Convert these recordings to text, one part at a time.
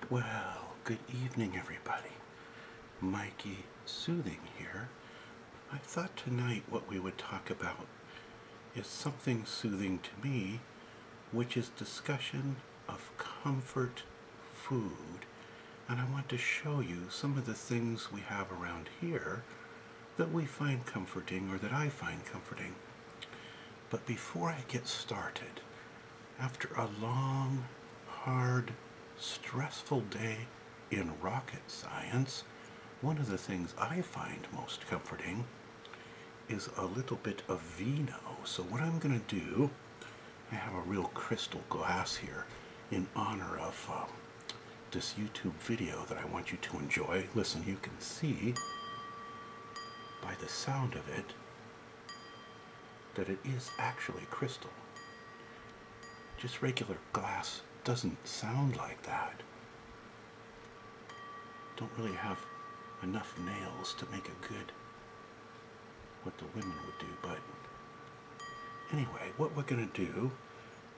Well, good evening, everybody. Mikey Soothing here. I thought tonight what we would talk about is something soothing to me, which is discussion of comfort food. And I want to show you some of the things we have around here that we find comforting or that I find comforting. But before I get started, after a long, hard, stressful day in rocket science, one of the things I find most comforting is a little bit of vino. So what I'm going to do, I have a real crystal glass here in honor of this YouTube video that I want you to enjoy. Listen, you can see by the sound of it that it is actually crystal. Just regular glass doesn't sound like that. Don't really have enough nails to make a good, what the women would do, but anyway, what we're going to do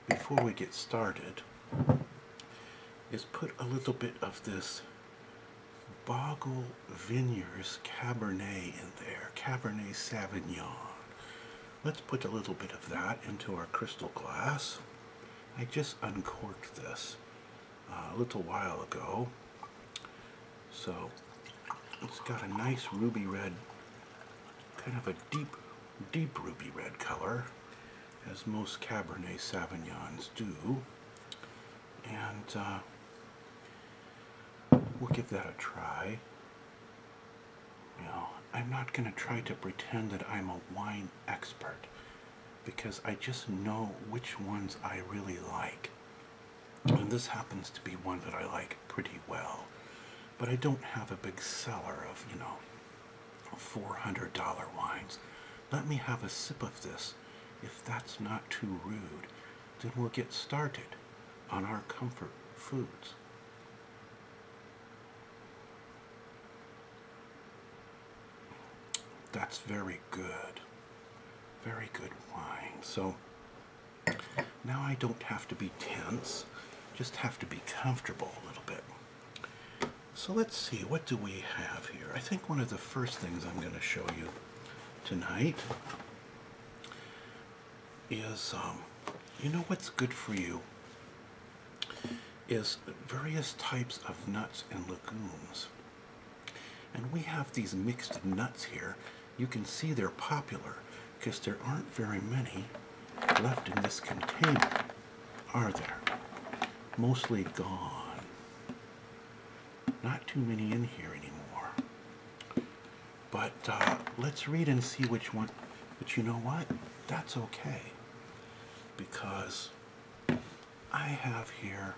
before we get started is put a little bit of this Boggle Vineyards Cabernet in there, Cabernet Sauvignon. Let's put a little bit of that into our crystal glass. I just uncorked this a little while ago, so it's got a nice ruby red, kind of a deep ruby red color, as most Cabernet Sauvignons do, and we'll give that a try. You know, I'm not going to try to pretend that I'm a wine expert, because I just know which ones I really like. And this happens to be one that I like pretty well. But I don't have a big cellar of, you know, $400 wines. Let me have a sip of this. If that's not too rude, then we'll get started on our comfort foods. That's very good. Very good wine. So now I don't have to be tense, just have to be comfortable a little bit. So let's see, what do we have here? I think one of the first things I'm going to show you tonight is, you know what's good for you is various types of nuts and legumes. And we have these mixed nuts here. You can see they're popular because there aren't very many left in this container, are there? Mostly gone. Not too many in here anymore. But let's read and see which one. But you know what? That's okay, because I have here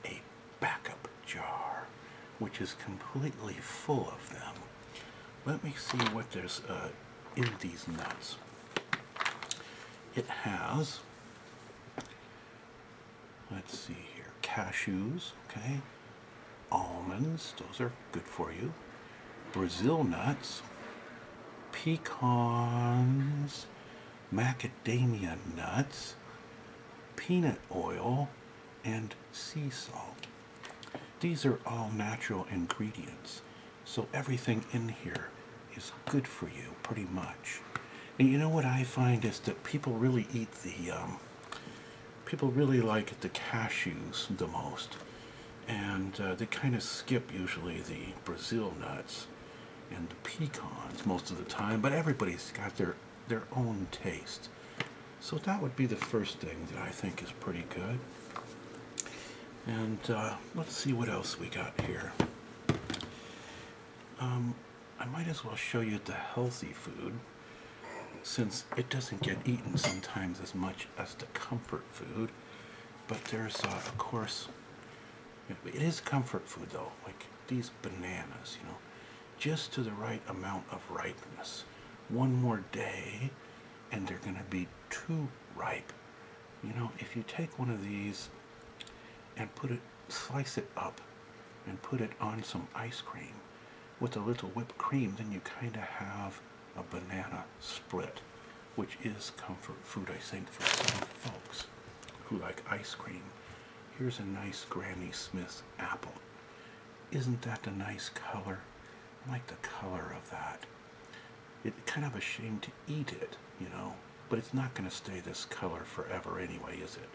a backup jar, which is completely full of them. Let me see what there's in these nuts. It has, let's see here, cashews, okay, almonds, those are good for you, Brazil nuts, pecans, macadamia nuts, peanut oil, and sea salt. These are all natural ingredients, so everything in here is good for you, pretty much. And you know what I find is that people really eat the, people really like the cashews the most. And they kind of skip usually the Brazil nuts and the pecans most of the time, but everybody's got their own taste. So that would be the first thing that I think is pretty good. And let's see what else we got here. I might as well show you the healthy food, since it doesn't get eaten sometimes as much as the comfort food. But there's, of course, it is comfort food though, like these bananas, you know, just to the right amount of ripeness. One more day and they're going to be too ripe. You know, if you take one of these and slice it up and put it on some ice cream with a little whipped cream, then you kind of have a banana split, which is comfort food, I think, for some folks who like ice cream. Here's a nice Granny Smith apple. isn't that a nice color? I like the color of that. It's kind of a shame to eat it, you know, but it's not going to stay this color forever anyway, is it?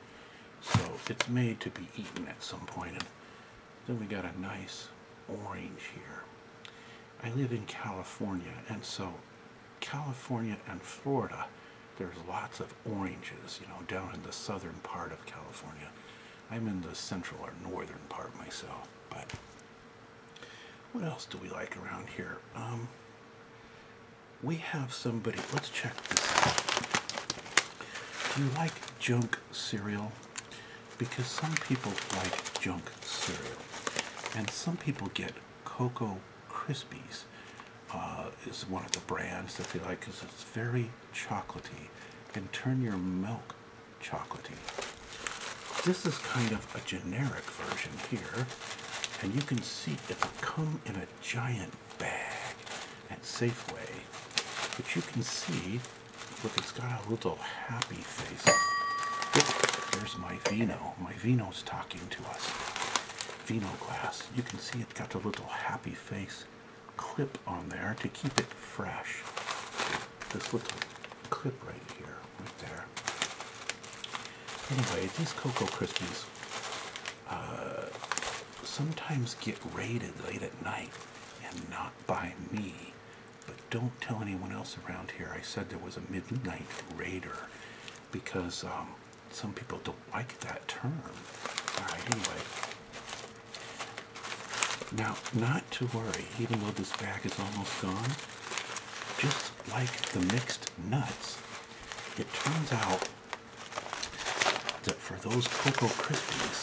So it's made to be eaten at some point. And then we got a nice orange here. I live in California, and so California and Florida, there's lots of oranges, you know, down in the southern part of California. I'm in the central or northern part myself, but what else do we like around here? We have somebody, let's check this out. Do you like junk cereal? Because some people like junk cereal, and some people get Cocoa Krispies. Is one of the brands that they like because it's very chocolatey and turn your milk chocolatey. This is kind of a generic version here, and you can see it come in a giant bag at Safeway, but you can see, look, it's got a little happy face. Look, there's my vino. My vino's talking to us. Vino glass. You can see it's got a little happy face clip on there to keep it fresh. This little clip right here, right there. Anyway, these Cocoa Krispies sometimes get raided late at night, and not by me. But don't tell anyone else around here I said there was a midnight raider, because some people don't like that term. Alright, anyway. Now, not to worry, even though this bag is almost gone, just like the mixed nuts, it turns out that for those Cocoa Krispies,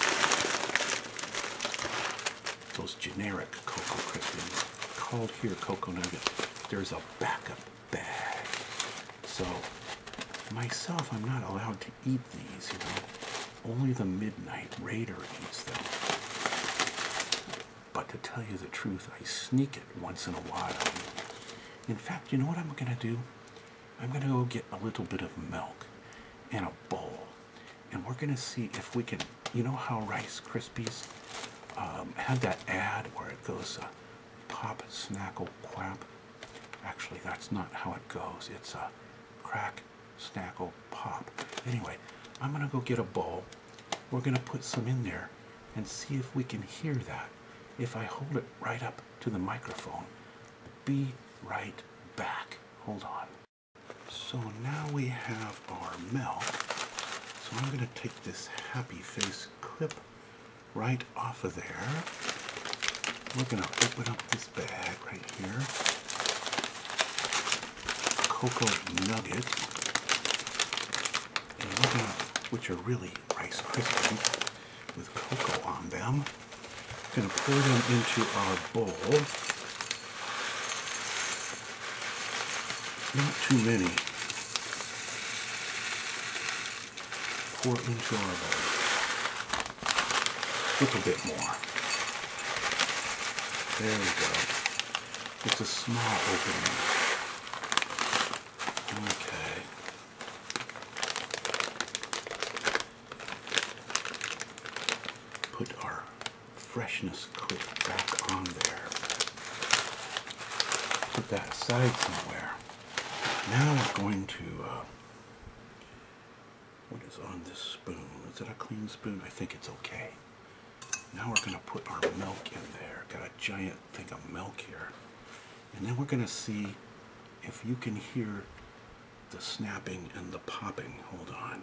those generic Cocoa Krispies, called here Cocoa Nuggets, there's a backup bag. So, myself, I'm not allowed to eat these, you know. Only the midnight raider eats them. But to tell you the truth, I sneak it once in a while. In fact, you know what I'm going to do? I'm going to go get a little bit of milk and a bowl. And we're going to see if we can, you know how Rice Krispies had that ad where it goes, pop, snackle, quap? Actually, that's not how it goes. It's crack, snackle, pop. Anyway, I'm going to go get a bowl. We're going to put some in there and see if we can hear that. If I hold it right up to the microphone. Be right back. Hold on. So now we have our milk. So I'm going to take this happy face clip right off of there. We're going to open up this bag right here. Cocoa Nuggets. And we're going to, which are really Rice Krispies with cocoa on them. Going to pour them into our bowl. Not too many. Pour into our bowl. A little bit more. There we go. It's a small opening. Okay. Put our freshness clip back on there. Put that aside somewhere. Now we're going to, what is on this spoon? Is it a clean spoon? I think it's okay. Now we're going to put our milk in there. Got a giant thing of milk here. And then we're going to see if you can hear the snapping and the popping. Hold on.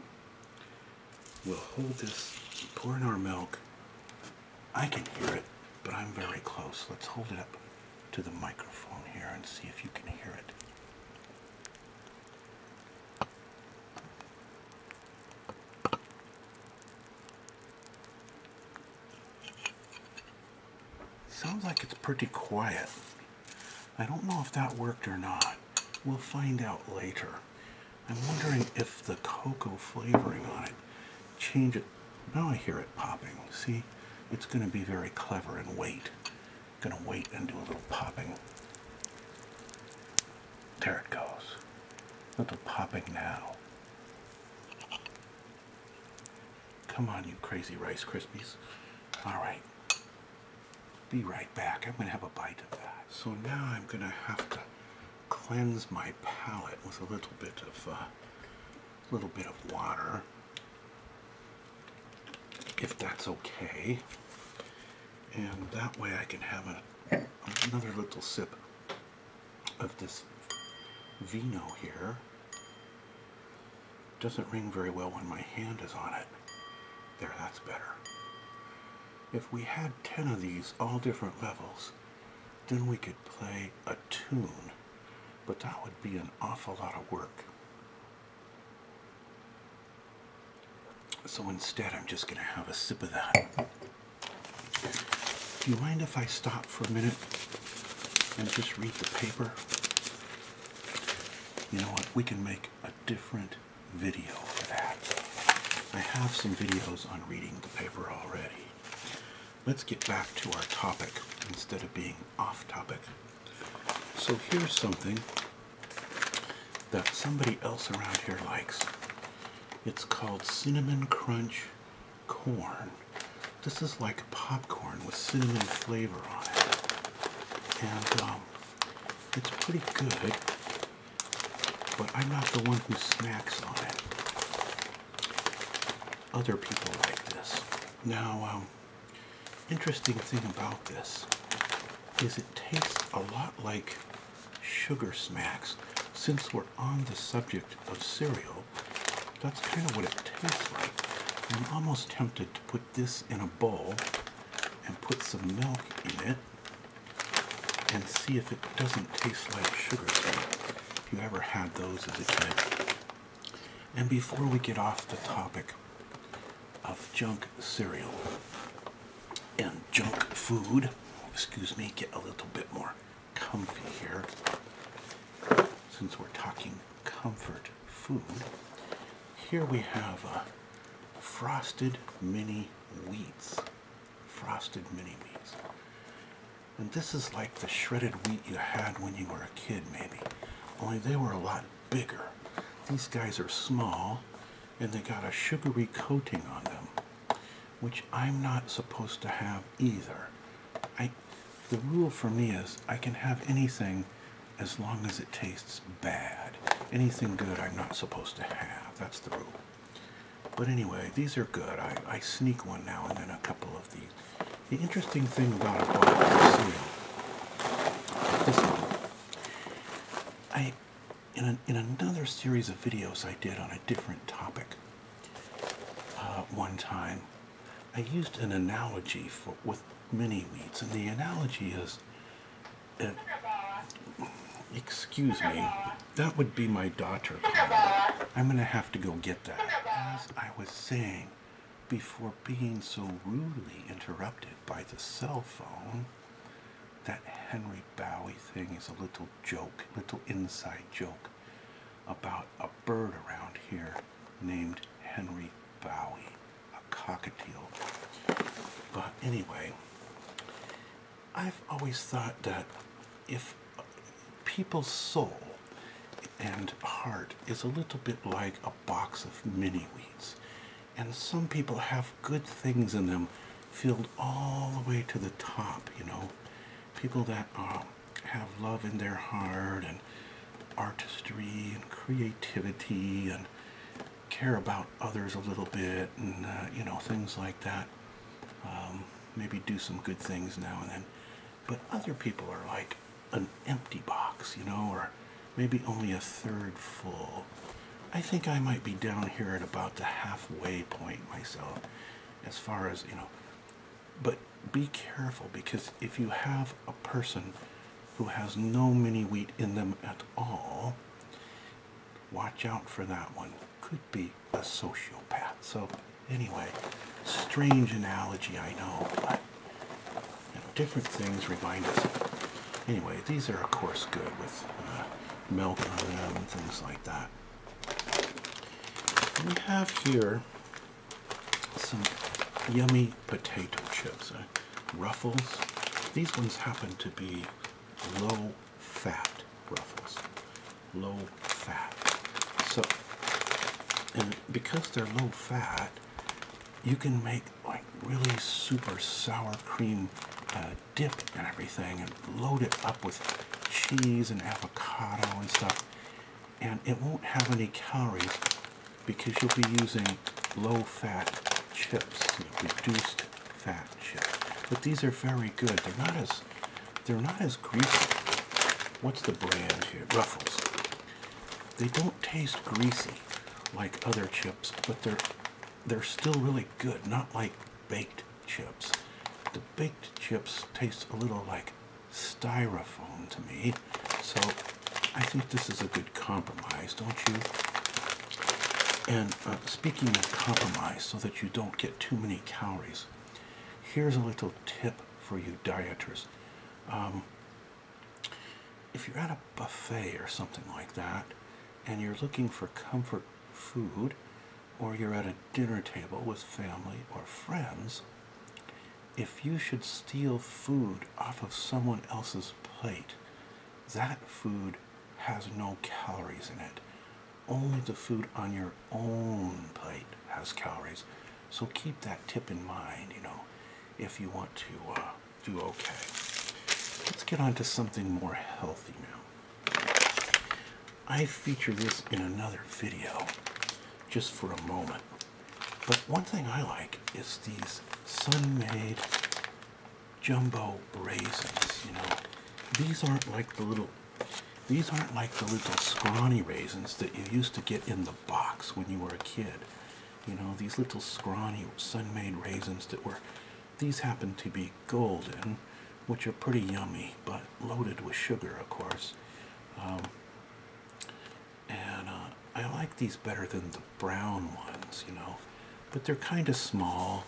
We'll hold this, pour in our milk. I can hear it, but I'm very close. Let's hold it up to the microphone here and see if you can hear it. Sounds like it's pretty quiet. I don't know if that worked or not. We'll find out later. I'm wondering if the cocoa flavoring on it change it. Now I hear it popping. See? It's going to be very clever and wait. Going to wait and do a little popping. There it goes. Little popping now. Come on, you crazy Rice Krispies. All right. Be right back. I'm going to have a bite of that. So now I'm going to have to cleanse my palate with a little bit of water, if that's okay. And that way I can have another little sip of this vino here. Doesn't ring very well when my hand is on it. There, that's better. If we had 10 of these, all different levels, then we could play a tune, but that would be an awful lot of work. So instead, I'm just going to have a sip of that. Do you mind if I stop for a minute and just read the paper? You know what? We can make a different video for that. I have some videos on reading the paper already. Let's get back to our topic instead of being off topic. So here's something that somebody else around here likes. It's called Cinnamon Crunch Corn. This is like popcorn with cinnamon flavor on it. And it's pretty good, but I'm not the one who snacks on it. Other people like this. Now, interesting thing about this is it tastes a lot like Sugar Smacks. Since we're on the subject of cereal, that's kind of what it tastes like. I'm almost tempted to put this in a bowl and put some milk in it and see if it doesn't taste like Sugar Smack. If you ever had those as a kid. And before we get off the topic of junk cereal and junk food, excuse me, get a little bit more comfy here, since we're talking comfort food. Here we have frosted mini wheats. Frosted mini wheats. And this is like the shredded wheat you had when you were a kid, maybe. Only they were a lot bigger. These guys are small, and they got a sugary coating on them, which I'm not supposed to have either. The rule for me is I can have anything as long as it tastes bad. Anything good I'm not supposed to have. That's the rule. But anyway, these are good. I sneak one now and then, a couple of these. The interesting thing about a box of cereal, this one, in another series of videos I did on a different topic, one time, I used an analogy with mini wheats, and the analogy is, excuse me, that would be my daughter calling. I'm going to have to go get that. As I was saying, before being so rudely interrupted by the cell phone, that Henry Bowie thing is a little joke, little inside joke about a bird around here named Henry Bowie, a cockatiel. But anyway, I've always thought that if people's soul and heart is a little bit like a box of mini wheats, and some people have good things in them filled all the way to the top, you know, people that have love in their heart and artistry and creativity and care about others a little bit, and you know, things like that. Maybe do some good things now and then. But other people are like an empty box, you know, or maybe only a third full. I think I might be down here at about the halfway point myself, as far as, you know. But be careful, because if you have a person who has no mini wheat in them at all, watch out for that one. Could be a sociopath. So anyway, strange analogy, I know, but you know, different things remind us. Anyway, these are of course good with milk on them and things like that. We have here some yummy potato chips, Ruffles. These ones happen to be low-fat Ruffles, low-fat. So, and because they're low-fat, you can make like really super sour cream dip and everything and load it up with cheese and avocado and stuff. And it won't have any calories because you'll be using low-fat chips, reduced fat chips. But these are very good. They're not as greasy. What's the brand here? Ruffles. They don't taste greasy like other chips, but they're still really good, not like baked chips. The baked chips taste a little like styrofoam to me, so I think this is a good compromise, don't you? And speaking of compromise, so that you don't get too many calories, here's a little tip for you dieters. If you're at a buffet or something like that, and you're looking for comfort food, or you're at a dinner table with family or friends, if you should steal food off of someone else's plate, that food has no calories in it. Only the food on your own plate has calories. So keep that tip in mind, if you want to do okay. Let's get on to something more healthy now. I feature this in another video, just for a moment. But one thing I like is these Sun-Maid jumbo raisins. These aren't like the little scrawny raisins that you used to get in the box when you were a kid. These little scrawny Sun-Maid raisins these happen to be golden, which are pretty yummy, but loaded with sugar, of course. I like these better than the brown ones, but they're kind of small.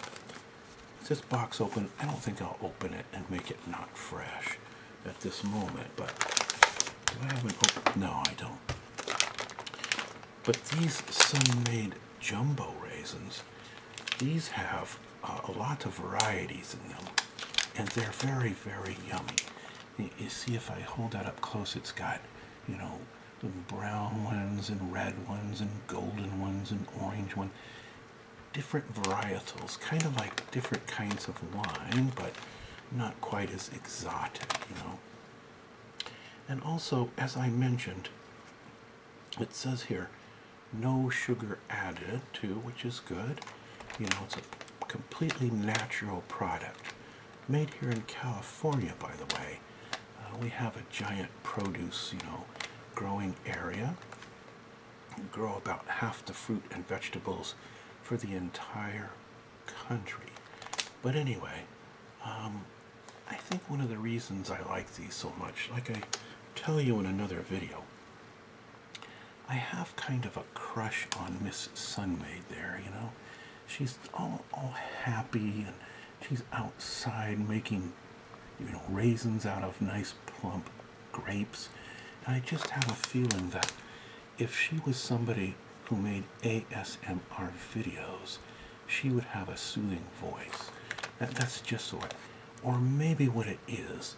Is this box open? I don't think I'll open it and make it not fresh at this moment, but do I have an open? No, I don't. But these Sun-Maid jumbo raisins, these have a lot of varieties in them, and they're very, very yummy. You see, if I hold that up close, it's got, the brown ones and red ones and golden ones and orange ones. Different varietals, kind of like different kinds of wine, but not quite as exotic, And also, as I mentioned, it says here, no sugar added to, which is good. It's a completely natural product. Made here in California, by the way. We have a giant produce, growing area. We grow about half the fruit and vegetables for the entire country. But anyway, I think one of the reasons I like these so much, like I tell you in another video, I have kind of a crush on Miss Sun-Maid there, She's all happy, and she's outside making, raisins out of nice plump grapes. And I just have a feeling that if she was somebody who made ASMR videos, she would have a soothing voice. That's just what, or maybe what it is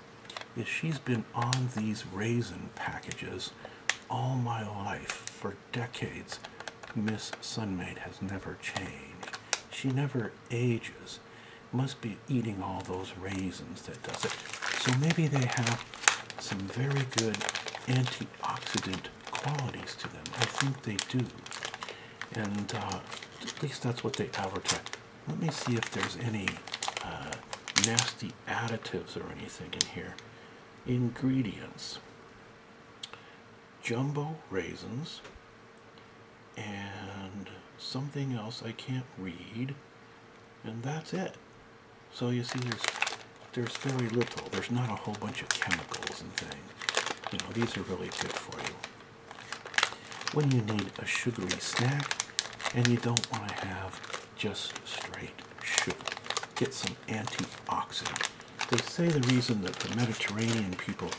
she's been on these raisin packages all my life, for decades. Miss Sun-Maid has never changed. She never ages. Must be eating all those raisins that does it. So maybe they have some very good antioxidant qualities to them. I think they do. And at least that's what they advertise. Let me see if there's any nasty additives or anything in here. Ingredients: jumbo raisins and something else I can't read, and that's it. So you see, there's very little. There's not a whole bunch of chemicals and things. These are really good for you when you need a sugary snack and you don't want to have just straight sugar. Get some antioxidant. They say the reason that the Mediterranean people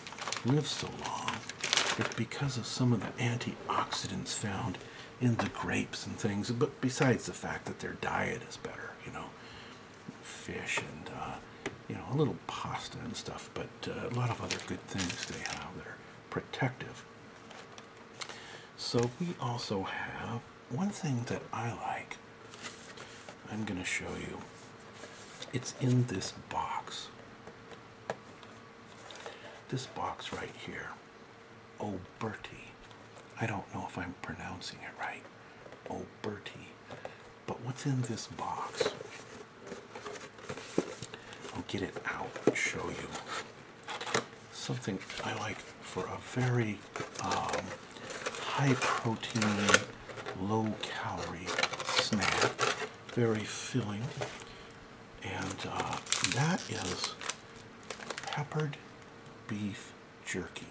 live so long is because of some of the antioxidants found in the grapes and things, but besides the fact that their diet is better, fish and, a little pasta and stuff, but a lot of other good things they have that are protective. So we also have one thing that I like. I'm going to show you. It's in this box. this box right here, Oh Bertie. I don't know if I'm pronouncing it right. Oh Bertie. But what's in this box? I'll get it out and show you. Something I like for a very high protein, low calorie snack. Very filling. And that is peppered beef jerky.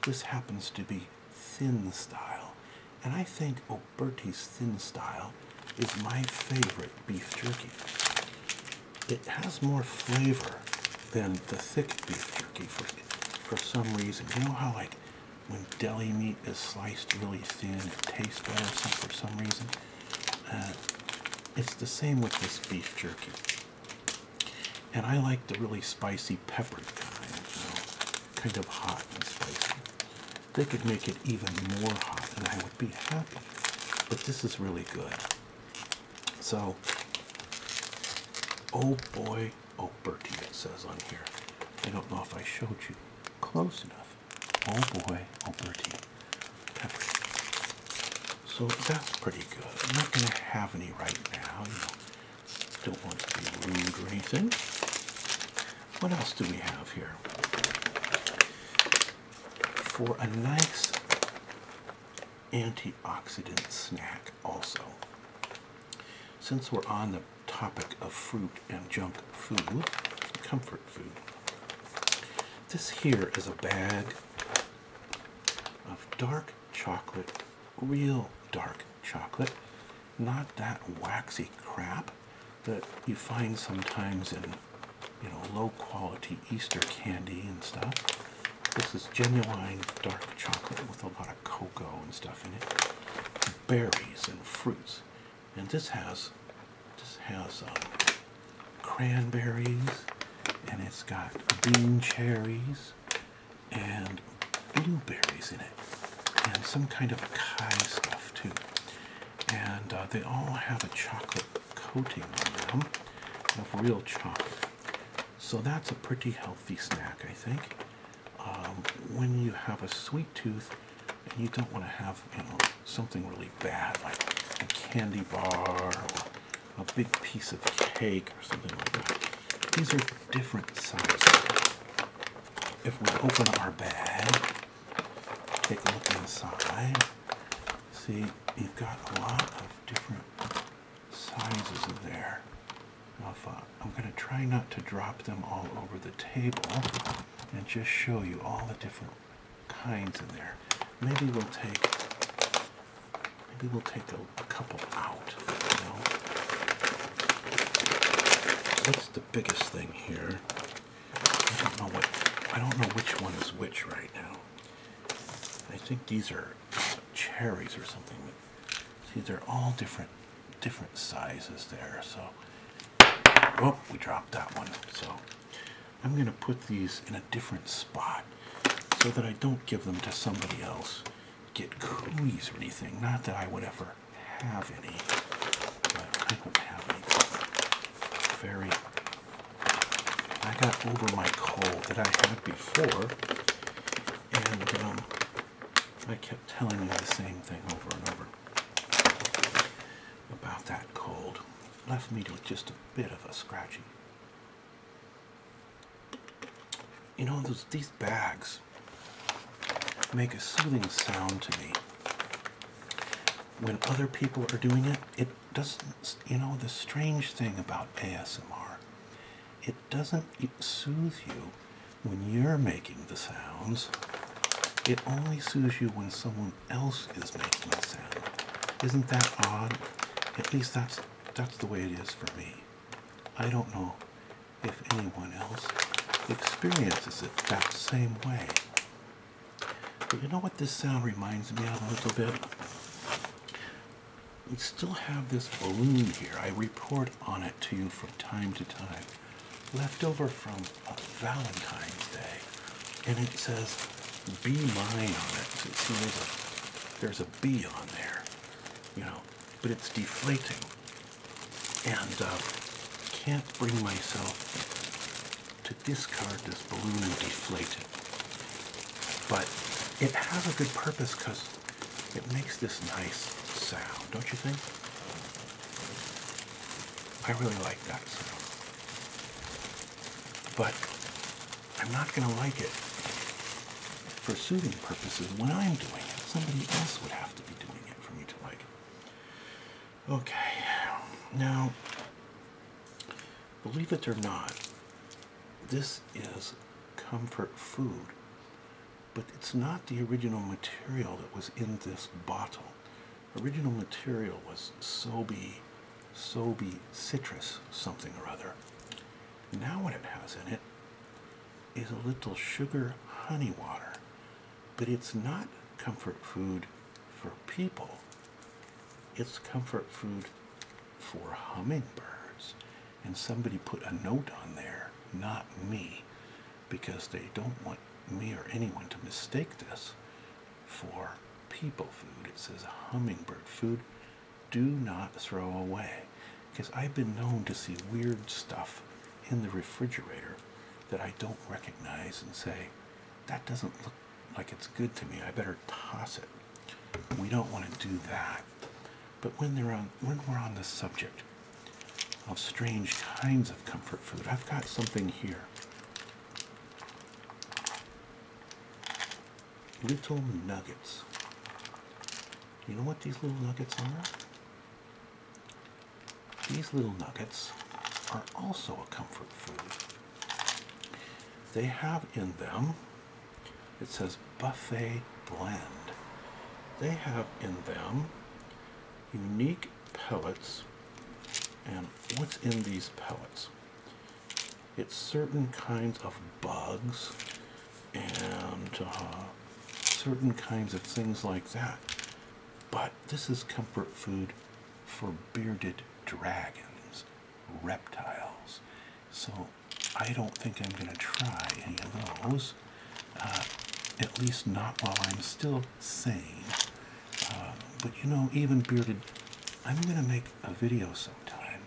This happens to be thin style. And I think Oh Bertie's thin style is my favorite beef jerky. It has more flavor than the thick beef jerky for some reason. You know how like when deli meat is sliced really thin, it tastes better for some reason? It's the same with this beef jerky. And I like the really spicy peppered kind, you know, kind of hot and spicy. They could make it even more hot and I would be happy. But this is really good. So, oh boy, Oh Bertie, it says on here. I don't know if I showed you close enough. Oh boy, Oh Bertie, pepper. So that's pretty good. I'm not going to have any right now. You know, don't want to be rude or anything. What else do we have here? For a nice antioxidant snack also. Since we're on the topic of fruit and junk food, comfort food, this here is a bag of dark chocolate, real dark chocolate, not that waxy crap that you find sometimes in, you know, low quality Easter candy and stuff. This is genuine dark chocolate with a lot of cocoa and stuff in it, berries and fruits, and this has cranberries, and it's got bean cherries and blueberries in it, and some kind of acai stuff too. And they all have a chocolate coating on them of real chocolate. So that's a pretty healthy snack, I think. When you have a sweet tooth and you don't want to have, you know, something really bad like a candy bar or a big piece of cake or something like that. These are different sizes. If we open our bag, take a look inside, see you've got a lot of different sizes in there. Now I'm going to try not to drop them all over the table and just show you all the different kinds in there. Maybe we'll take a couple out, you know. What's the biggest thing here? I don't know which one is which right now. I think these are cherries or something. See, they're all different sizes there. So, oh, we dropped that one. So, I'm going to put these in a different spot so that I don't give them to somebody else, get cooties or anything. Not that I would ever have any, but I don't have any. I got over my cold that I had before, and I kept telling you the same thing over and over about that cold. Left me with just a bit of a scratchy. You know, these bags make a soothing sound to me. When other people are doing it, it doesn't, you know, the strange thing about ASMR, it doesn't soothe you when you're making the sounds. It only soothes you when someone else is making the sound. Isn't that odd? At least that's the way it is for me. I don't know if anyone else experiences it that same way. But you know what this sound reminds me of a little bit? We still have this balloon here. I report on it to you from time to time. Left over from Valentine's Day. And it says, "Be mine" on it. So see, there's a bee on there, you know, but it's deflating. And can't bring myself to discard this balloon and deflate it. but it has a good purpose because it makes this nice sound, don't you think? I really like that sound. But I'm not going to like it for soothing purposes when I'm doing it. Somebody else would have to be doing it for me to like it. Okay, now, believe it or not, this is comfort food, but it's not the original material that was in this bottle. Original material was Sobe citrus something or other. Now what it has in it is a little sugar honey water, but it's not comfort food for people. It's comfort food for hummingbirds. And somebody put a note on there, not me, because they don't want me or anyone to mistake this for people food. It says hummingbird food, do not throw away. Because I've been known to see weird stuff in the refrigerator that I don't recognize and say, that doesn't look like it's good to me, I better toss it. We don't want to do that. But when we're on the subject of strange kinds of comfort food, I've got something here. Little nuggets. You know what these little nuggets are? These little nuggets are also a comfort food. They have in them, it says buffet blend. They have in them unique pellets. And what's in these pellets? It's certain kinds of bugs and certain kinds of things like that. But this is comfort food for bearded dragons, reptiles. So I don't think I'm going to try any of those, at least not while I'm still sane. But you know, even bearded, I'm going to make a video sometime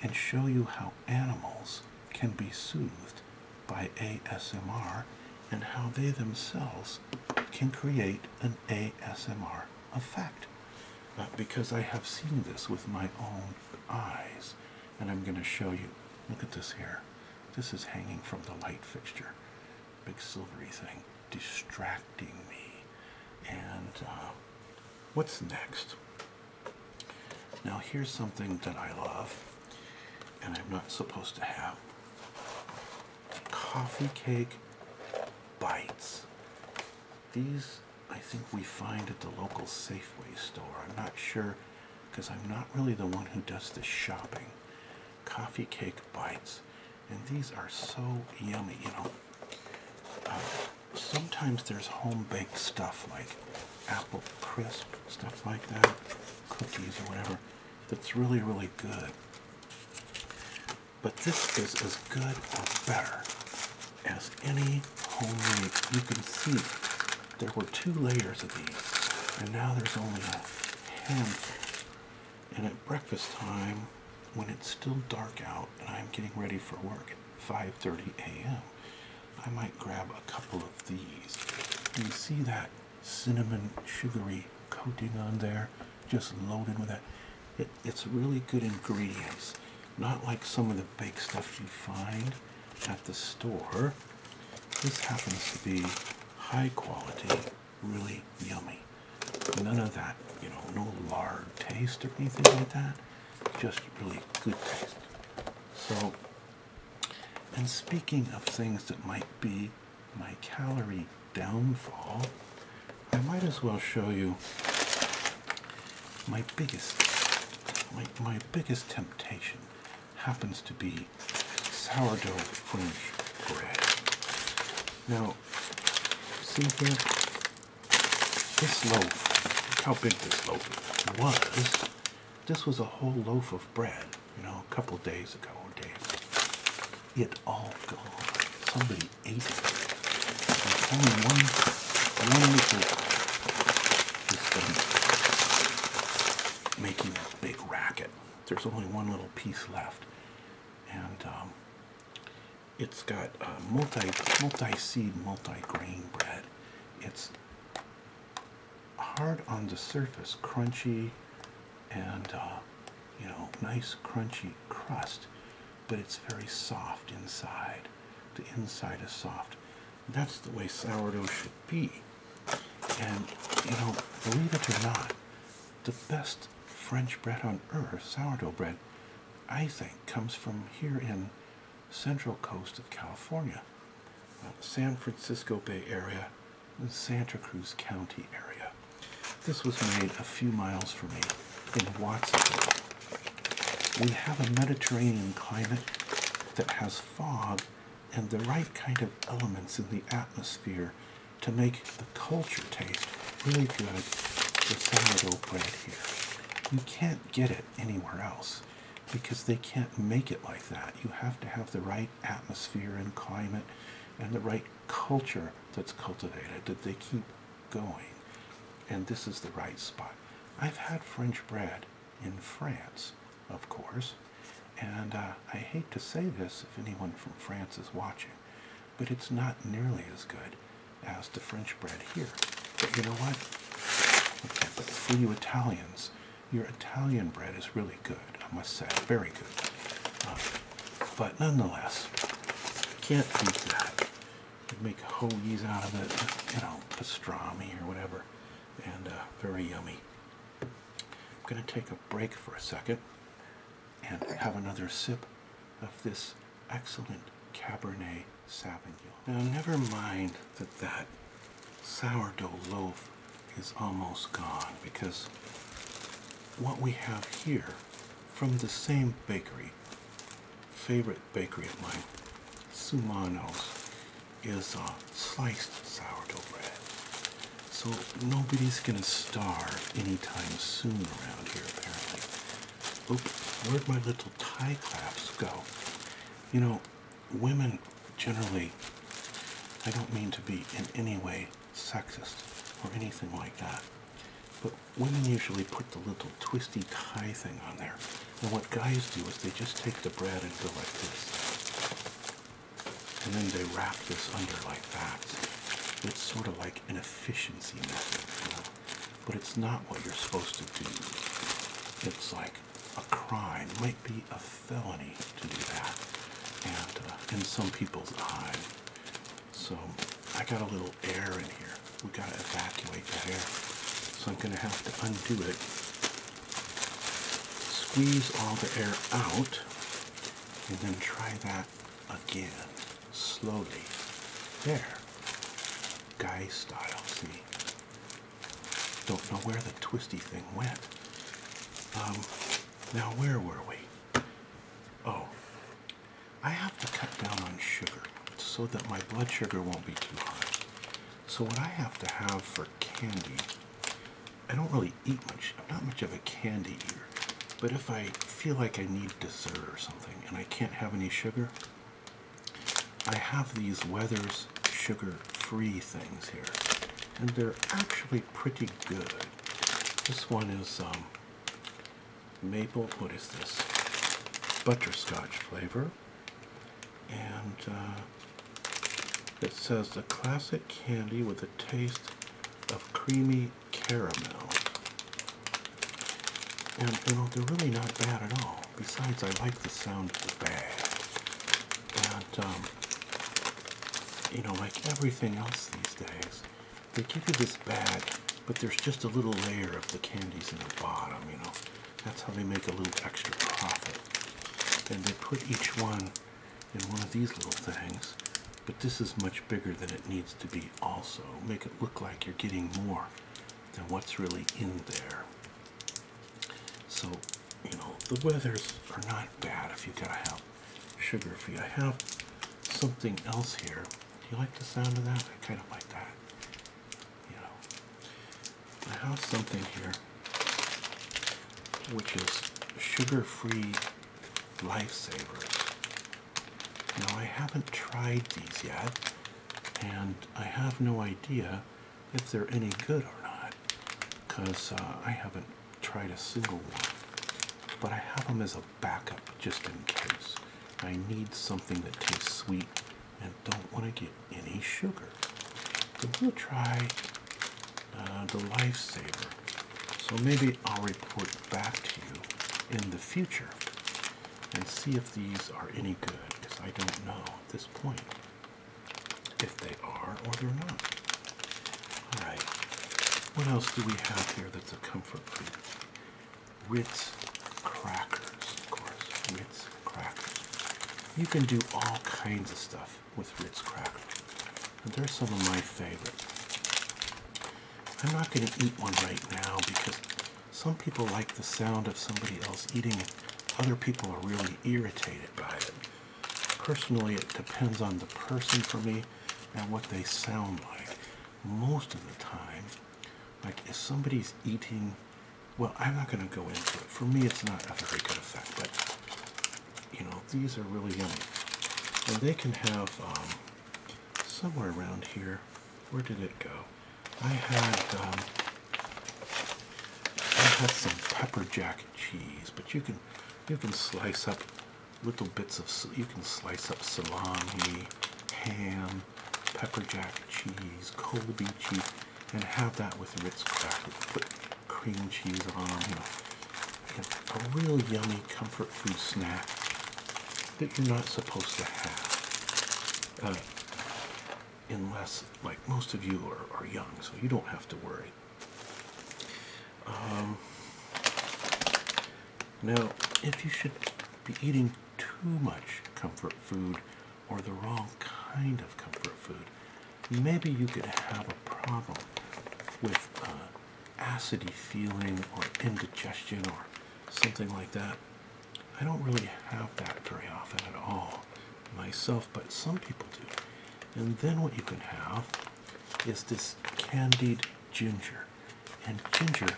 and show you how animals can be soothed by ASMR and how they themselves can create an ASMR effect. Because I have seen this with my own eyes, and I'm going to show you. Look at this here. This is hanging from the light fixture. Big silvery thing distracting me. And what's next? Now here's something that I love, and I'm not supposed to have. Coffee cake bites. These I think we find at the local Safeway store. I'm not sure, because I'm not really the one who does the shopping. Coffee cake bites. And these are so yummy, you know. Sometimes there's home-baked stuff like apple crisp, stuff like that, cookies or whatever, that's really, really good. But this is as good or better as any homemade. You can see there were 2 layers of these, and now there's only a handful. And at breakfast time, when it's still dark out and I'm getting ready for work at 5:30 a.m., I might grab a couple of these. Do you see that cinnamon sugary coating on there? Just loaded with that. It's really good ingredients. Not like some of the baked stuff you find at the store. This happens to be high quality, really yummy. None of that, you know, no lard taste or anything like that. Just really good taste. So, and speaking of things that might be my calorie downfall, I might as well show you my biggest temptation happens to be sourdough French bread. Now, see here, this loaf, look how big this loaf was. This was a whole loaf of bread, you know, a couple days ago or days. It all gone. Somebody ate it. There's only one little is making a big racket. There's only one little piece left, and it's got multi-seed, multi-grain bread, It's hard on the surface, crunchy, and you know, nice crunchy crust, but it's very soft inside. The inside is soft. That's the way sourdough should be. And, you know, believe it or not, the best French bread on earth, sourdough bread, I think, comes from here in central coast of California, San Francisco Bay Area, and Santa Cruz County area. This was made a few miles from me in Watsonville. We have a Mediterranean climate that has fog and the right kind of elements in the atmosphere to make the culture taste really good for sourdough bread here. You can't get it anywhere else because they can't make it like that. You have to have the right atmosphere and climate and the right culture that's cultivated, that they keep going. And this is the right spot. I've had French bread in France, of course, and I hate to say this if anyone from France is watching, but it's not nearly as good as the French bread here. But you know what? Okay, but for you Italians, your Italian bread is really good, I must say, very good. But nonetheless, can't beat that. You make hoagies out of it, you know, pastrami or whatever, and very yummy. I'm going to take a break for a second and have another sip of this excellent Cabernet Sauvignon. Now, never mind that sourdough loaf is almost gone, because what we have here from the same bakery, favorite bakery of mine, Sumano's, is sliced sourdough bread. So nobody's gonna starve anytime soon around here, apparently. Oops, where'd my little tie clasps go? You know, women generally, I don't mean to be in any way sexist or anything like that, but women usually put the little twisty tie thing on there. And what guys do is they just take the bread and go like this. And then they wrap this under like that. It's sort of like an efficiency method, you know? But it's not what you're supposed to do. It's like a crime, might be a felony to do that, and in some people's eyes. So I got a little air in here. We gotta evacuate that air. So I'm gonna have to undo it, squeeze all the air out, and then try that again, slowly. There. Guy style, see? Don't know where the twisty thing went. Now where were we? Oh, I have to cut down on sugar so that my blood sugar won't be too high. So what I have to have for candy, I don't really eat much. I'm not much of a candy eater. But if I feel like I need dessert or something and I can't have any sugar, I have these Weathers sugar-free things here. And they're actually pretty good. This one is maple, what is this? Butterscotch flavor. And it says the classic candy with a taste of creamy caramel. And, you know, they're really not bad at all. Besides, I like the sound of the bag. And, you know, like everything else these days, they give you this bag, but there's just a little layer of the candies in the bottom, you know. That's how they make a little extra profit. And they put each one in one of these little things, but this is much bigger than it needs to be also. Make it look like you're getting more than what's really in there. So, you know, the Weathers are not bad if you gotta have sugar-free. I have something else here. Do you like the sound of that? I kind of like that. You know, I have something here which is sugar-free Lifesavers. Now, I haven't tried these yet, and I have no idea if they're any good or not, because I haven't tried a single one. But I have them as a backup, just in case. I need something that tastes sweet and don't want to get any sugar. So we'll try the Lifesaver. So maybe I'll report back to you in the future and see if these are any good, because I don't know at this point if they are or they're not. All right, what else do we have here that's a comfort food? Ritz crackers, of course, Ritz crackers. You can do all kinds of stuff with Ritz crackers, and they're some of my favorites. I'm not going to eat one right now because some people like the sound of somebody else eating it. Other people are really irritated by it. Personally, it depends on the person for me and what they sound like. Most of the time, like if somebody's eating, well, I'm not going to go into it. For me, it's not a very good effect, but you know, these are really yummy. And they can have somewhere around here. Where did it go? I had some pepper jack cheese, but you can slice up little bits of, you can slice up salami, ham, pepper jack cheese, Colby cheese, and have that with Ritz crackers. Put cream cheese on, you know, a real yummy comfort food snack that you're not supposed to have, unless, like most of you are young, so you don't have to worry. Now, if you should be eating too much comfort food or the wrong kind of comfort food, maybe you could have a problem with acidy feeling or indigestion or something like that. I don't really have that very often at all myself, but some people do. And then what you can have is this candied ginger. And ginger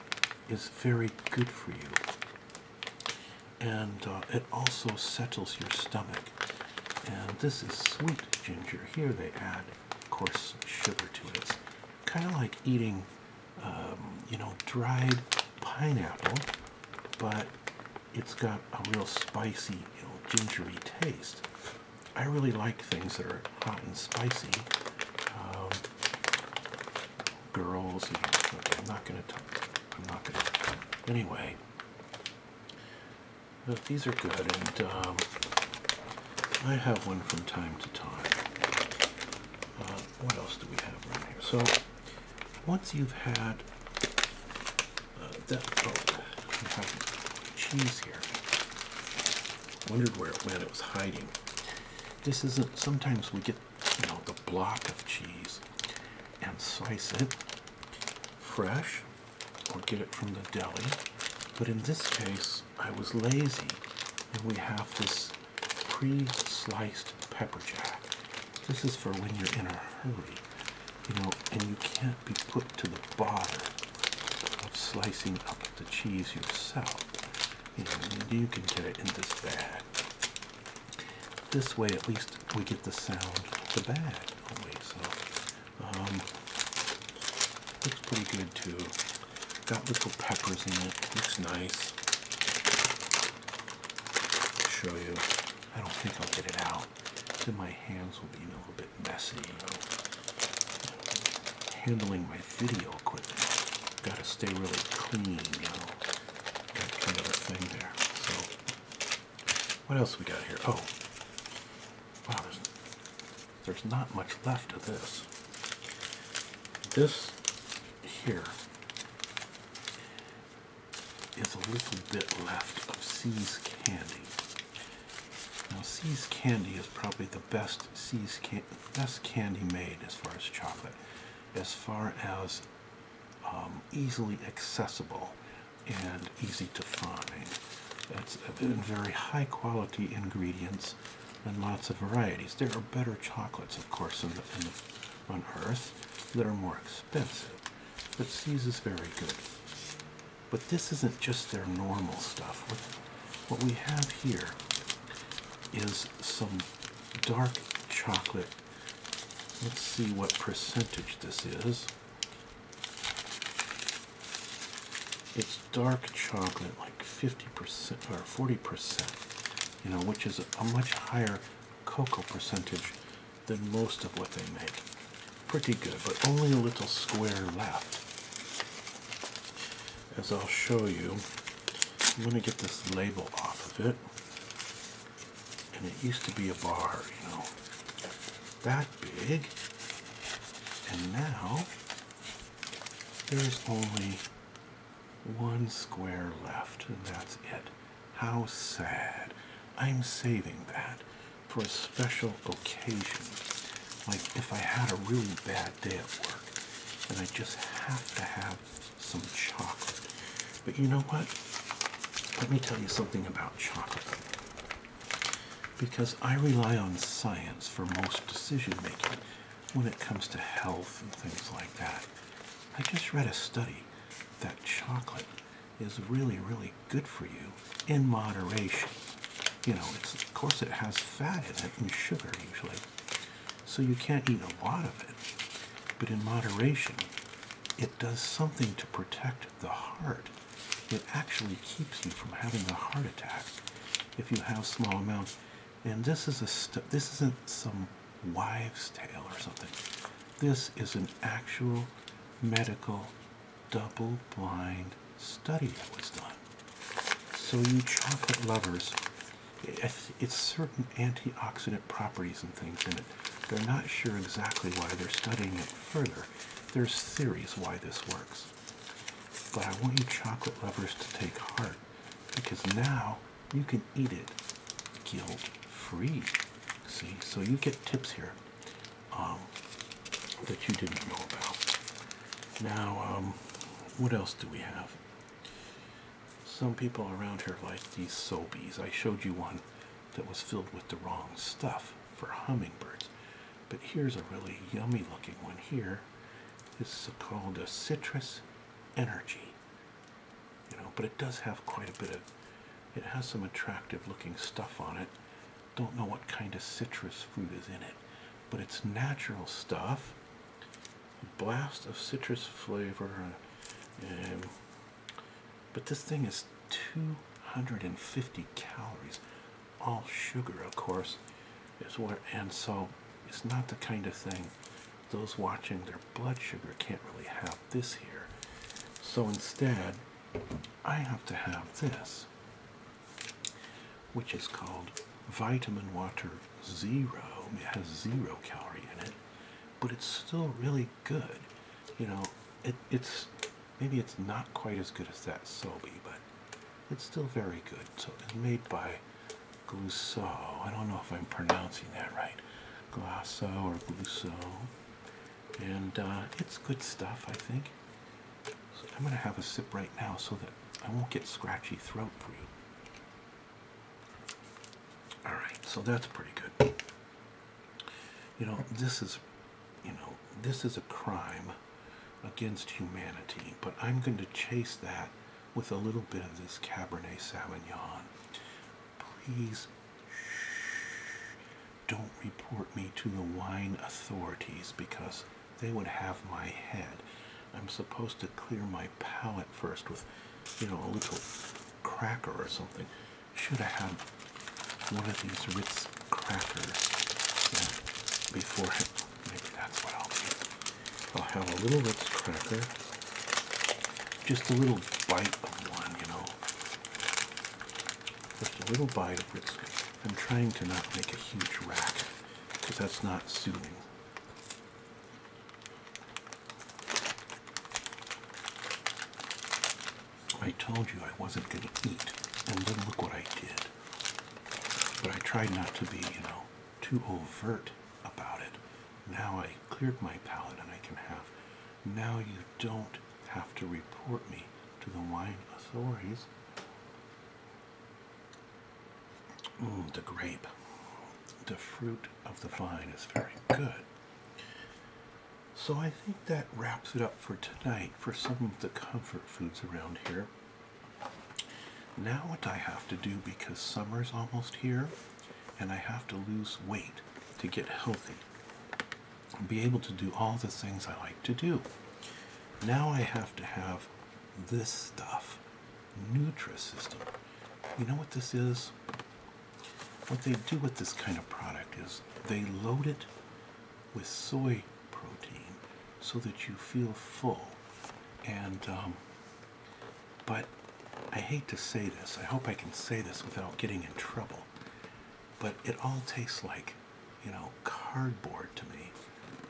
is very good for you. And it also settles your stomach. And this is sweet ginger. Here they add, of course, sugar to it. It's kind of like eating, you know, dried pineapple, but it's got a real spicy, you know, gingery taste. I really like things that are hot and spicy. Girls, you know, okay, I'm not gonna. Anyway, but these are good, and I have one from time to time. What else do we have around here? So once you've had that, we have cheese here. Wondered where it went. It was hiding. This isn't. Sometimes we get, you know, the block of cheese and slice it fresh or get it from the deli. But in this case, I was lazy, and we have this pre-sliced pepper jack. This is for when you're in a hurry, you know, and you can't be put to the bother of slicing up the cheese yourself. You know, you can get it in this bag. This way, at least, we get the sound of the bag only. So, looks pretty good too. Got little peppers in it. Looks nice. I'll show you. I don't think I'll get it out. Then my hands will be a little bit messy, you know. Handling my video equipment. Got to stay really clean, you know. That kind of a thing there. So, what else we got here? Oh, wow, there's not much left of this. This here is a little bit left of See's candy. Now, See's candy is probably the best candy made as far as chocolate, as far as easily accessible and easy to find. It's in very high quality ingredients and lots of varieties. There are better chocolates, of course, on Earth that are more expensive, but See's is very good. But this isn't just their normal stuff. What we have here is some dark chocolate. Let's see what percentage this is. It's dark chocolate, like 50% or 40%, you know, which is a much higher cocoa percentage than most of what they make. pretty good, but only a little square left. As I'll show you, I'm going to get this label off of it. And it used to be a bar, you know, that big. And now there's only one square left, and that's it. How sad. I'm saving that for a special occasion. Like if I had a really bad day at work and I just have to have some chocolate. But you know what? Let me tell you something about chocolate. Because I rely on science for most decision making when it comes to health and things like that. I just read a study that chocolate is really, really good for you in moderation. You know, of course it has fat in it and sugar usually, so you can't eat a lot of it. But in moderation, it does something to protect the heart. It actually keeps you from having a heart attack if you have small amounts. And this is this isn't some wives' tale or something. This is an actual medical double-blind study that was done. So you chocolate lovers, it's certain antioxidant properties and things in it. They're not sure exactly why they're studying it further. There's theories why this works. But I want you chocolate lovers to take heart, because now you can eat it guilt-free. See, so you get tips here that you didn't know about. Now, what else do we have? Some people around here like these Sobeys. I showed you one that was filled with the wrong stuff for hummingbirds. But here's a really yummy looking one here. It's called a citrus energy. You know, but it does have quite a bit of, it has some attractive looking stuff on it. Don't know what kind of citrus fruit is in it, but it's natural stuff. A blast of citrus flavor. But this thing is 250 calories. All sugar, of course, is what, and so it's not the kind of thing those watching their blood sugar can't really have this here. So instead, I have to have this, which is called Vitamin Water Zero. It has 0 calorie in it, but it's still really good. You know, it's maybe it's not quite as good as that Sobe, but it's still very good. So it's made by Glusso. I don't know if I'm pronouncing that right. Glasso or Glusso. And it's good stuff, I think. So I'm going to have a sip right now so that I won't get scratchy throat for you. Alright, so that's pretty good. You know, this is a crime against humanity, but I'm going to chase that with a little bit of this Cabernet Sauvignon. Please, don't report me to the wine authorities, because they would have my head. I'm supposed to clear my palate first with, you know, a little cracker or something. Should have had one of these Ritz crackers before. Maybe that's what I'll do. I'll have a little Ritz cracker, just a little bite of one, you know. Just a little bite of Ritz. I'm trying to not make a huge racket, because that's not soothing. I told you I wasn't going to eat, and then look what I did. But I tried not to be, you know, too overt about it. Now I cleared my palate and I can have. Now you don't have to report me to the wine authorities. The grape, the fruit of the vine is very good. So I think that wraps it up for tonight for some of the comfort foods around here. Now what I have to do, because summer's almost here and I have to lose weight to get healthy, be able to do all the things I like to do. Now I have to have this stuff, Nutrisystem. You know what this is? What they do with this kind of product is they load it with soy protein so that you feel full. And, but I hate to say this. I hope I can say this without getting in trouble. But it all tastes like, you know, cardboard to me.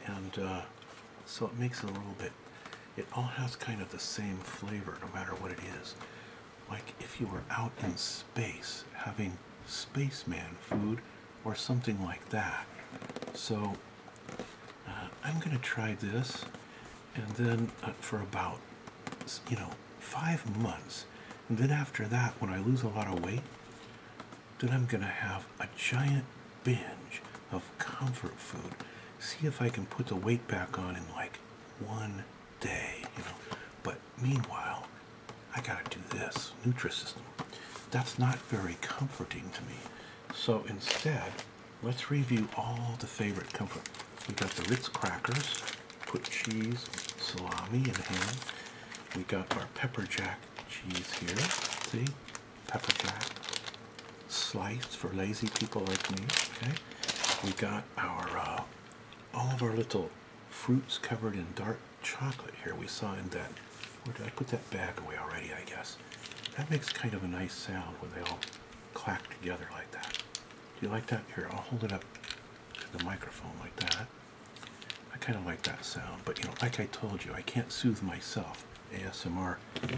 And so it makes it a little bit, it all has kind of the same flavor no matter what it is. Like if you were out in space having spaceman food or something like that. So I'm going to try this, and then for about, you know, 5 months. And then after that, when I lose a lot of weight, then I'm going to have a giant binge of comfort food. See if I can put the weight back on in like 1 day, you know. But meanwhile, I got to do this, Nutrisystem. That's not very comforting to me. So instead, let's review all the favorite comfort. We got the Ritz crackers, put cheese, salami, and ham. We got our pepper jack cheese here. See? Pepper jack. Sliced for lazy people like me. Okay? We got our all of our little fruits covered in dark chocolate here. We saw in that. Where did I put that bag away already, I guess? That makes kind of a nice sound when they all clack together like that. Do you like that? Here, I'll hold it up to the microphone like that. I kind of like that sound, but you know, like I told you, I can't soothe myself. ASMR,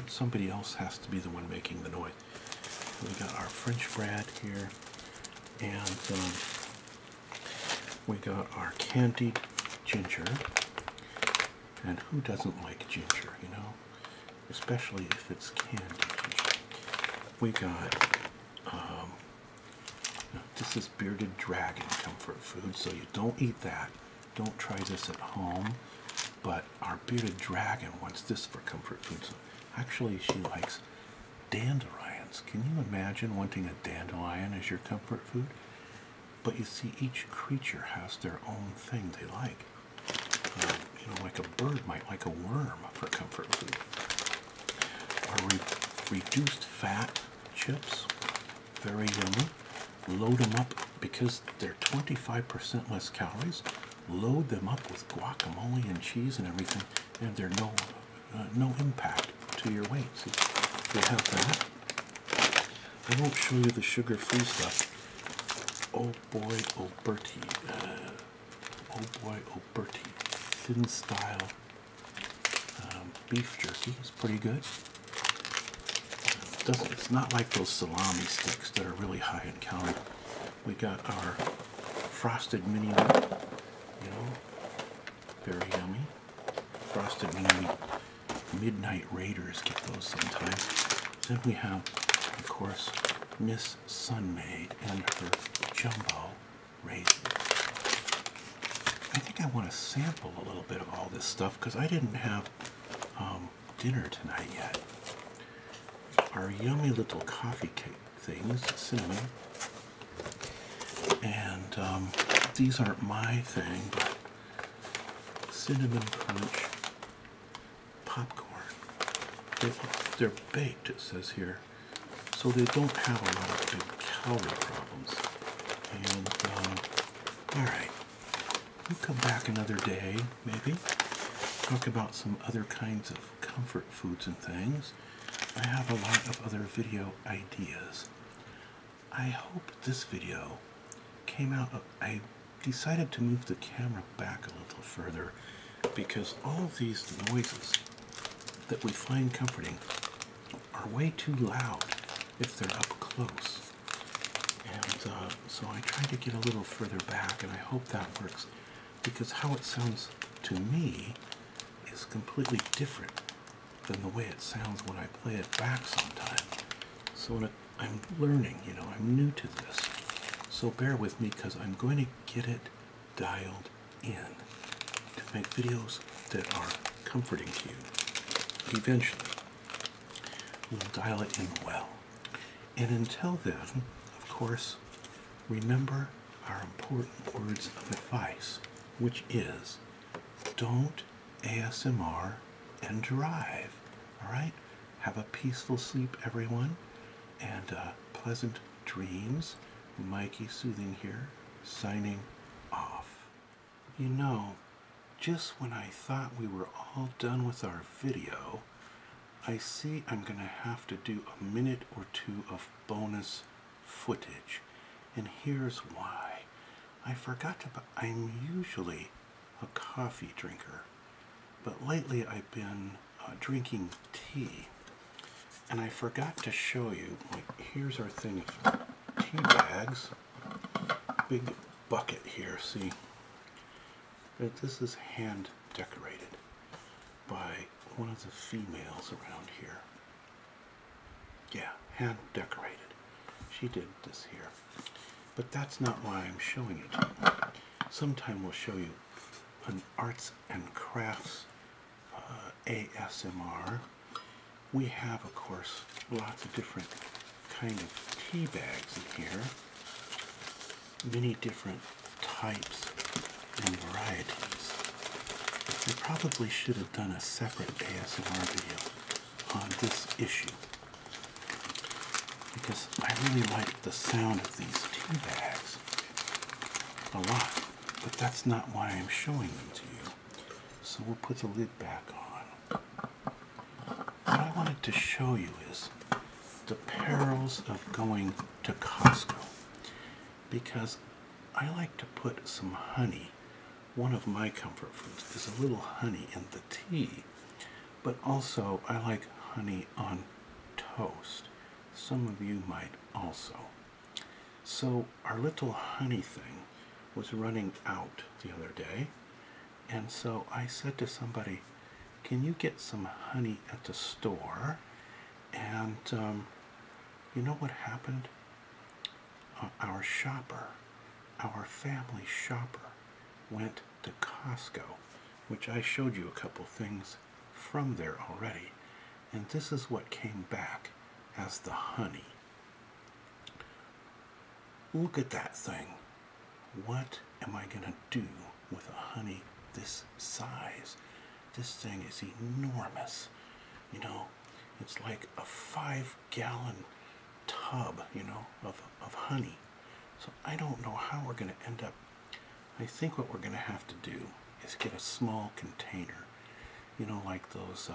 somebody else has to be the one making the noise. We got our French bread here, and we got our candied ginger. And who doesn't like ginger, you know? Especially if it's candied ginger. We got, this is bearded dragon comfort food, so you don't eat that. Don't try this at home. But our bearded dragon wants this for comfort food. So actually, she likes dandelions. Can you imagine wanting a dandelion as your comfort food? But you see, each creature has their own thing they like. You know, like a bird might like a worm for comfort food. Our reduced fat chips, very yummy. Load them up because they're 25% less calories. Load them up with guacamole and cheese and everything, and they're no impact to your weight. See, we have that. I won't show you the sugar-free stuff. Oh boy, oh Bertie. Oh boy, oh Bertie. Thin style beef jerky is pretty good. It's not like those salami sticks that are really high in calories. We got our frosted mini wheat, you know, very yummy. Frosted mini wheat. Midnight Raiders get those sometimes. Then we have, of course, Miss Sunmaid and her jumbo raisins. I think I want to sample a little bit of all this stuff because I didn't have dinner tonight yet. Our yummy little coffee cake things, cinnamon. And these aren't my thing, but cinnamon crunch popcorn. They're baked, it says here, so they don't have a lot of big calorie problems. And, alright. We'll come back another day, maybe. Talk about some other kinds of comfort foods and things. I have a lot of other video ideas. I hope this video came out. I decided to move the camera back a little further because all of these noises that we find comforting are way too loud if they're up close. And so I tried to get a little further back, and I hope that works, because how it sounds to me is completely different than the way it sounds when I play it back sometimes. So I'm learning, you know, I'm new to this. So bear with me, because I'm going to get it dialed in to make videos that are comforting to you. Eventually, we'll dial it in well. And until then, of course, remember our important words of advice, which is, don't ASMR and drive. All right? Have a peaceful sleep, everyone, and pleasant dreams. Mikey Soothing here, signing off. You know, just when I thought we were all done with our video, I see I'm going to have to do a minute or two of bonus footage. And here's why. I forgot to, I'm usually a coffee drinker, but lately I've been drinking tea. And I forgot to show you, like, here's our thing of tea bags. Big bucket here, see? But this is hand decorated by one of the females around here. Yeah, hand decorated. She did this here. But that's not why I'm showing it to you. Sometime we'll show you an arts and crafts ASMR. We have, of course, lots of different kind of tea bags in here. Many different types and varieties. We probably should have done a separate ASMR video on this issue, because I really like the sound of these tea bags a lot, but that's not why I'm showing them to you. So we'll put the lid back on. What I wanted to show you is the perils of going to Costco, because I like to put some honey. One of my comfort foods is a little honey in the tea, but also I like honey on toast. Some of you might also. So our little honey thing was running out the other day, and so I said to somebody, can you get some honey at the store? And you know what happened? Our shopper, our family shopper, went to Costco, which I showed you a couple things from there already, and this is what came back as the honey. Look at that thing. What am I gonna do with a honey this size? This thing is enormous. You know, it's like a 5-gallon tub, you know, of honey. So I don't know how we're gonna end up. I think what we're gonna have to do is get a small container, you know, like those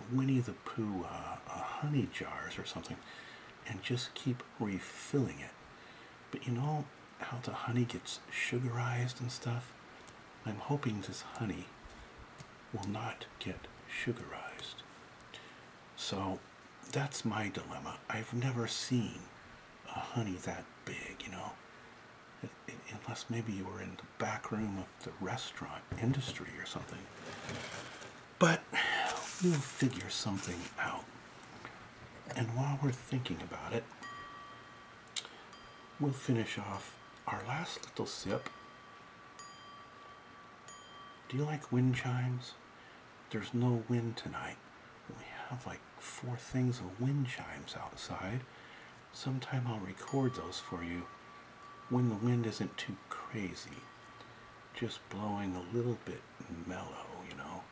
Winnie the Pooh honey jars or something, and just keep refilling it. But you know how the honey gets sugarized and stuff? I'm hoping this honey will not get sugarized. So that's my dilemma. I've never seen a honey that big, you know, unless maybe you were in the back room of the restaurant industry or something. But we'll figure something out. And while we're thinking about it, we'll finish off our last little sip. Do you like wind chimes? There's no wind tonight. We have like 4 things of wind chimes outside. Sometime I'll record those for you when the wind isn't too crazy. Just blowing a little bit mellow, you know.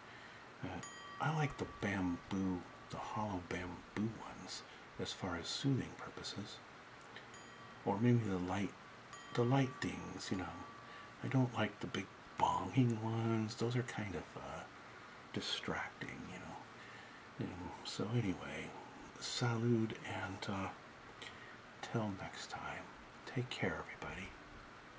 I like the bamboo, the hollow bamboo ones, as far as soothing purposes. Or maybe the light dings, you know. I don't like the big bonging ones. Those are kind of distracting, you know. So anyway, salud, and till next time. Take care, everybody.